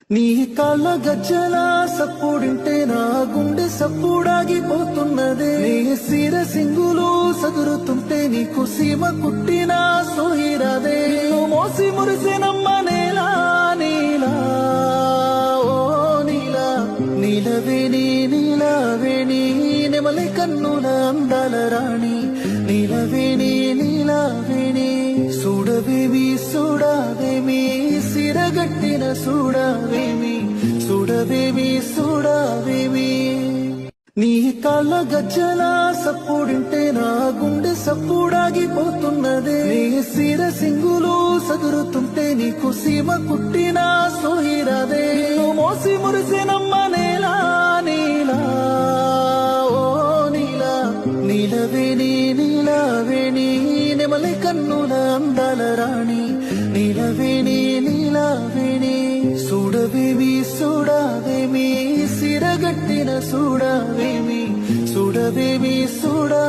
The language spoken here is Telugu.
నీ కాళ్ళ గజ్జల సప్పుడింటే నా గుండె సప్పుడాగిపోతున్నదే. నీ సిర సింగులు సదురుతుంటే నీకు సీమ కుట్టిన సోహిరాదే. మోసి మురిసినమ్మ నేలా నీలా ఓ నీలా నీలవేణి నీలావేణి నెమలి కన్నుల అందాల రాణి. నీలవేణి నీలావేణి చూడవేమి చూడావేమి సిరగట్టిన చూడావేమి చూడవేమి చూడావేమి. నీ కాళ్ళ గజ్జల సప్పుడింటే నా గుండె సప్పుడాగిపోతున్నదే. నీ సిర సింగులు సదురుతుంటే నీకు సీమ కుట్టిన సోహిరాదే. మోసి మురిసినమ్మ నేలా నీలా ఓ నీలా నీలవేణి నీలావేణి నెమలి కన్నుల అందాల రాణి. నీలవేణి నీలావేణి చూడవేమి చూడావేమి సిరగట్టిన చూడావేమి చూడవేమి చూడా.